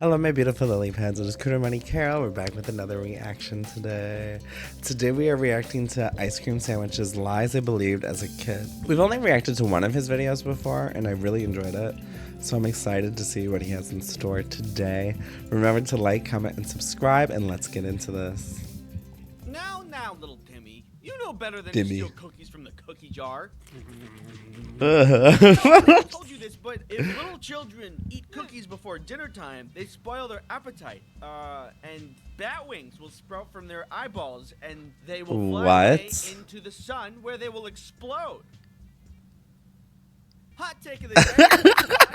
Hello, my beautiful lily pads. It is Cooter Money Carol. We're back with another reaction today. Today we are reacting to Ice Cream Sandwich's Lies I Believed as a Kid. We've only reacted to one of his videos before, and I really enjoyed it. So I'm excited to see what he has in store today. Remember to like, comment, and subscribe, and let's get into this. Now, little Timmy, you know better than Timmy. to steal cookies from the cookie jar. Ugh. I told you this, but if little children eat cookies before dinner time, they spoil their appetite. And bat wings will sprout from their eyeballs, and they will fly away What? into the sun, where they will explode. Hot take of the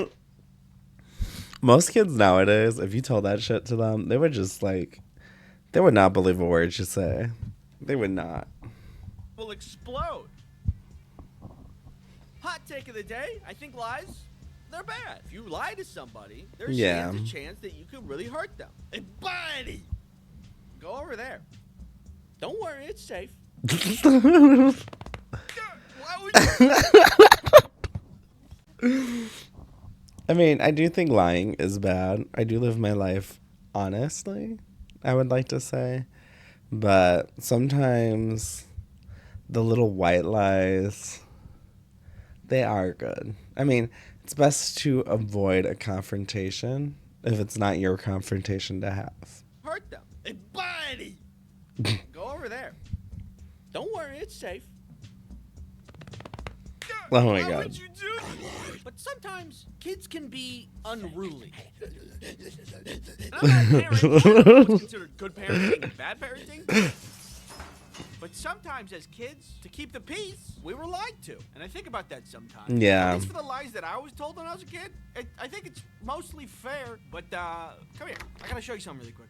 day. Most kids nowadays, if you told that shit to them, they would just like, they would not believe a word you say. They would not. Will explode. Hot take of the day. I think lies, they're bad. If you lie to somebody, there's stands a chance that you could really hurt them. Hey, buddy, go over there. Don't worry, it's safe. Why would you? I mean, I do think lying is bad. I do live my life honestly, I would like to say. But sometimes the little white lies, they are good. I mean, it's best to avoid a confrontation if it's not your confrontation to have. Hurt them. Hey, buddy, go over there. Don't worry, it's safe. Oh my Why God. would you do that? But sometimes kids can be unruly. And I'm not a parent. I don't know what's considered good parenting and bad parenting. But sometimes as kids, to keep the peace, we were lied to. And I think about that sometimes. Yeah. At least for the lies that I was told when I was a kid, I think it's mostly fair. But come here. I gotta show you something really quick.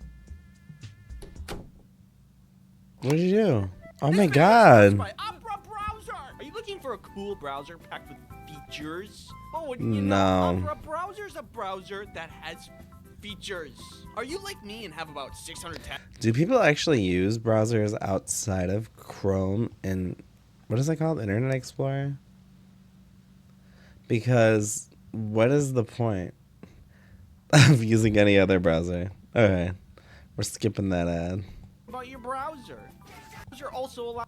What did you do? Oh This my video is God. by Opera Browser. Are you looking for a cool browser packed with features? Oh, and you No. know, Opera Browser is a browser that has features. Are you like me and have about 600 tabs? Do people actually use browsers outside of Chrome and what is it called? Internet Explorer? Because what is the point of using any other browser? Okay, we're skipping that ad. About your browser. Browser also allows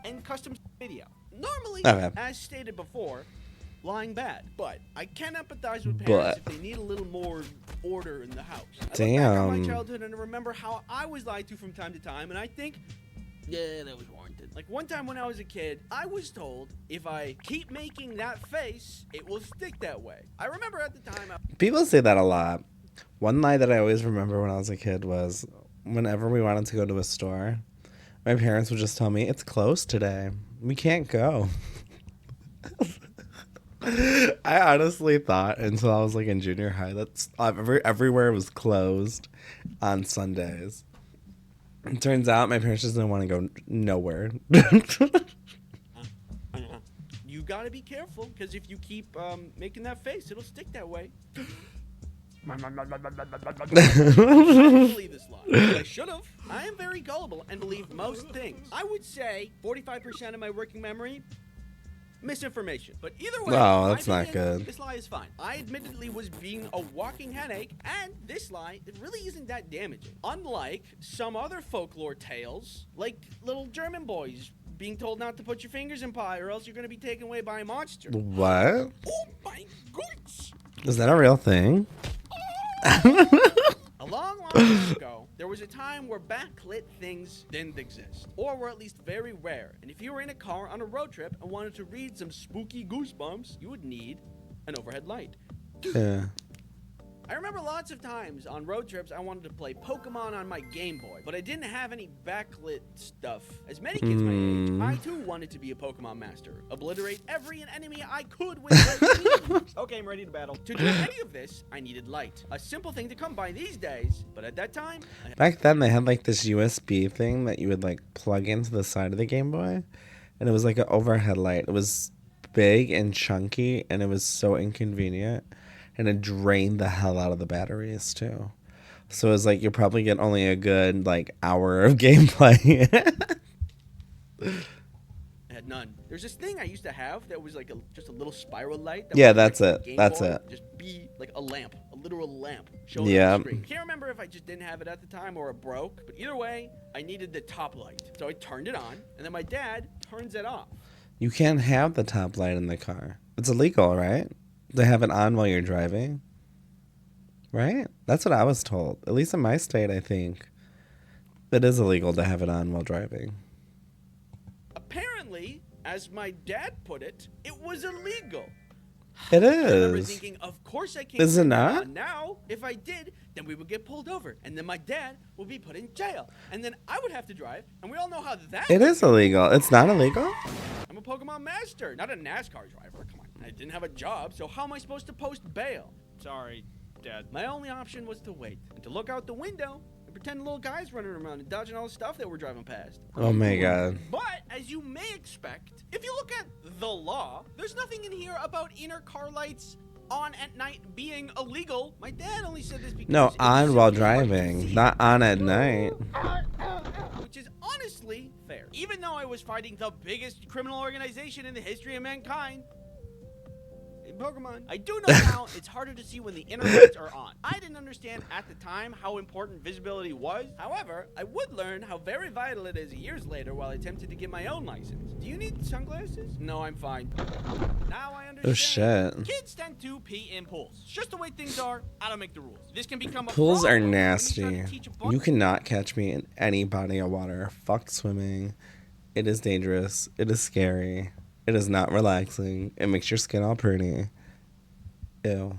and custom video. Normally, Okay. as stated before, lying bad. But I can empathize with But- parents if they need a little more order in the house. I look back on my Damn. childhood and remember how I was lied to from time to time, and I think, yeah, that was warranted. Like one time when I was a kid, I was told if I keep making that face, it will stick that way. I remember at the time, People say that a lot. One lie that I always remember when I was a kid was whenever we wanted to go to a store, my parents would just tell me, it's closed today. We can't go. I honestly thought until I was like in junior high that everywhere was closed on Sundays. It turns out my parents just didn't want to go nowhere. you gotta be careful because if you keep making that face, it'll stick that way. I believe this lie. But I should have. I am very gullible and believe most things. I would say 45% of my working memory, misinformation. But either way, Oh, in my that's not opinion, good. This lie is fine. I admittedly was being a walking headache, and this lie, it really isn't that damaging. Unlike some other folklore tales, like little German boys being told not to put your fingers in pie or else you're going to be taken away by a monster. What? Oh my goodness! Is that a real thing? A long time ago, there was a time where backlit things didn't exist, or were at least very rare. And if you were in a car on a road trip and wanted to read some spooky goosebumps, you would need an overhead light. Yeah. I remember lots of times on road trips I wanted to play Pokemon on my Game Boy, but I didn't have any backlit stuff. As many kids my age, I too wanted to be a Pokemon master, obliterate every enemy I could with my Okay, I'm ready to battle. To do any of this, I needed light. A simple thing to come by these days, but at that time, Back then, they had like this USB thing that you would like plug into the side of the Game Boy, and it was like an overhead light. It was big and chunky, and it was so inconvenient, and it drained the hell out of the batteries too. So it was like you probably get only a good like hour of gameplay. I had none. There's this thing I used to have that was like just a little spiral light. That Yeah, would that's connect it. to the Game That's Boy, it. Just be like a lamp, a literal lamp showing Yeah. on the screen. Can't remember if I just didn't have it at the time or it broke, but either way, I needed the top light. So I turned it on, and then my dad turns it off. You can't have the top light in the car. It's illegal, right? To have it on while you're driving. Right? That's what I was told. At least in my state, I think. It is illegal to have it on while driving. Apparently, as my dad put it, it was illegal. It I remember is. thinking, of course I can't. Is it turn not? on now, if I did, then we would get pulled over, and then my dad would be put in jail, and then I would have to drive, and we all know how that. It would is go. illegal. It's not illegal? I'm a Pokemon master, not a NASCAR driver. Come on, I didn't have a job, so how am I supposed to post bail? Sorry, Dad. My only option was to wait and to look out the window and pretend little guys running around and dodging all the stuff that we're driving past. Oh my god. But, as you may expect, if you look at the law, there's nothing in here about inner car lights on at night being illegal. My dad only said this because No, it was on while simply hard to driving, see. not on at night. Which is honestly fair. Even though I was fighting the biggest criminal organization in the history of mankind, in Pokemon, I do know now it's harder to see when the inner lights are on. I didn't understand at the time how important visibility was. However, I would learn how very vital it is years later while I attempted to get my own license. Do you need sunglasses? No, I'm fine. Now I understand. Oh shit. Kids tend to pee in pools. It's just the way things are. I don't make the rules. This can become a Pools are problem when you try nasty. to teach a bunch You cannot catch me in any body of water. Fuck swimming. It is dangerous. It is scary. It is not relaxing. It makes your skin all pretty. Ew.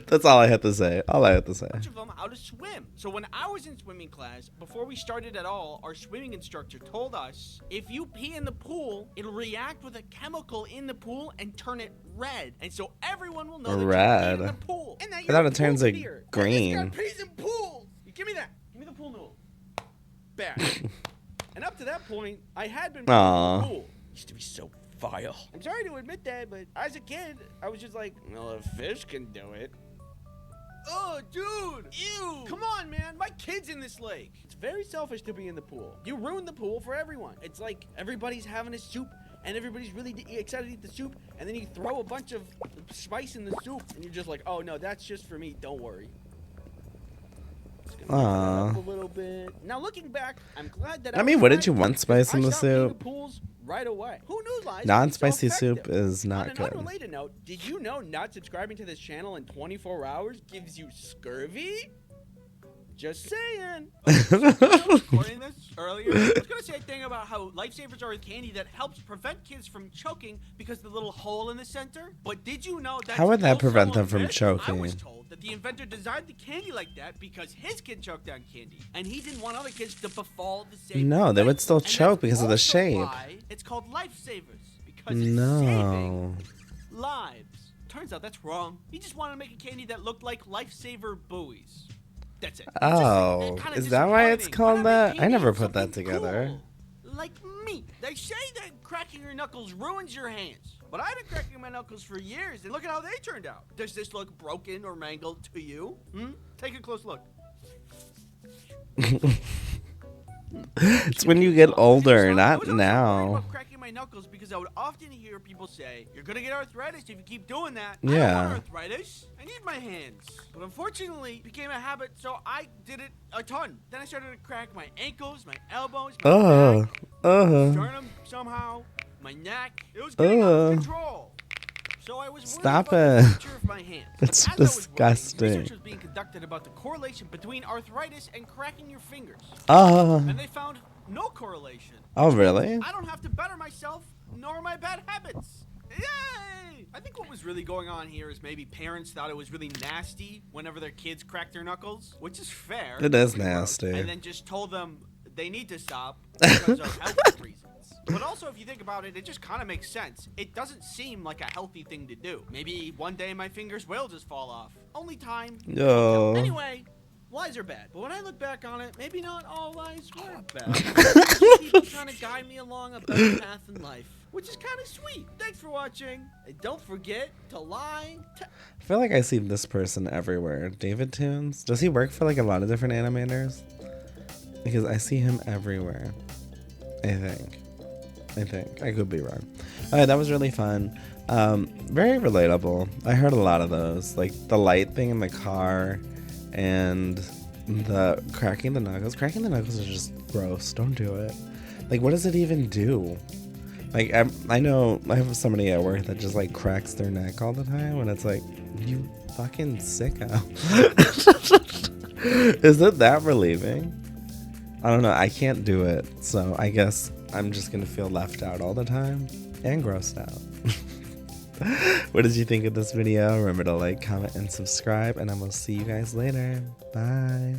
That's all I had to say. All I had to say. bunch of them how to swim. So when I was in swimming class, before we started at all, our swimming instructor told us, if you pee in the pool, it'll react with a chemical in the pool and turn it red. And so everyone will know that you peed in the Red? pool. And that I you're thought a it turns, pool like, peer. green. This guy pees in pools. You give me that. Give me the pool noodle. Back. And up to that point, I had been Aw. in the pool. Used to be so vile. I'm sorry to admit that, but as a kid, I was just like, well, a fish can do it. Oh, dude! Ew! Come on, man! My kid's in this lake! It's very selfish to be in the pool. You ruin the pool for everyone. It's like everybody's having a soup, and everybody's really excited to eat the soup, and then you throw a bunch of spice in the soup, and you're just like, oh, no, that's just for me. Don't worry. Just gonna mix it up a little bit. Now, looking back, I'm glad that I mean, wouldn't tried you it want because spice in I the stopped being soup? pools right away. Who knew lies? Non-spicy soup is On not an good. unrelated note, did you know not subscribing to this channel in 24 hours gives you scurvy? Just saying. Recording this earlier, I was gonna say a thing about how lifesavers are a candy that helps prevent kids from choking because of the little hole in the center. But did you know that? How would that prevent them from choking? I was told that the inventor designed the candy like that because his kid choked on candy, and he didn't want other kids to befall the same. No, they would fate. still And choke that's because of the also shape. why it's called lifesavers because it's No. saving lives. Turns out that's wrong. He just wanted to make a candy that looked like lifesaver buoys. That's it. It's just, Oh, kinda is that why it's disheartening. called Why not that? make I never candy put that something together. cool? Like me. They say that cracking your knuckles ruins your hands. But I've been cracking my knuckles for years, and look at how they turned out. Does this look broken or mangled to you? Take a close look. It's when you get older, I not was also worried now. about cracking my knuckles because I would often hear people say, "You're gonna get arthritis if you keep doing that." I Yeah. don't want arthritis. I need my hands. But unfortunately, it became a habit, so I did it a ton. Then I started to crack my ankles, my elbows, my back, sternum somehow, my neck. It was getting out of control. So I was worried Stop about the it. future of my hands. It's As I was worrying, disgusting. Research was being conducted about the correlation between arthritis and cracking your fingers. Oh, And they found no correlation. oh really? I don't have to better myself, nor my bad habits. Yay! I think what was really going on here is maybe parents thought it was really nasty whenever their kids cracked their knuckles, which is fair. It is Pretty gross. nasty. And then just told them they need to stop because of health reasons. But also, if you think about it, it just kind of makes sense. It doesn't seem like a healthy thing to do. Maybe one day my fingers will just fall off. Only time. will No. tell. Anyway, lies are bad. But when I look back on it, maybe not all lies were bad. People trying to guide me along a better path in life, which is kind of sweet. Thanks for watching. And don't forget to lie. I feel like I see this person everywhere. David Toons. Does he work for like a lot of different animators? Because I see him everywhere. I think. I could be wrong. Alright, that was really fun. Very relatable. I heard a lot of those. Like the light thing in the car and the cracking the knuckles. Cracking the knuckles is just gross. Don't do it. Like, what does it even do? Like, I know I have somebody at work that just like cracks their neck all the time, and it's like, you fucking sicko. Is it that relieving? I don't know. I can't do it, so I guess I'm just gonna feel left out all the time and grossed out. What did you think of this video? Remember to like, comment, and subscribe, and I will see you guys later. Bye.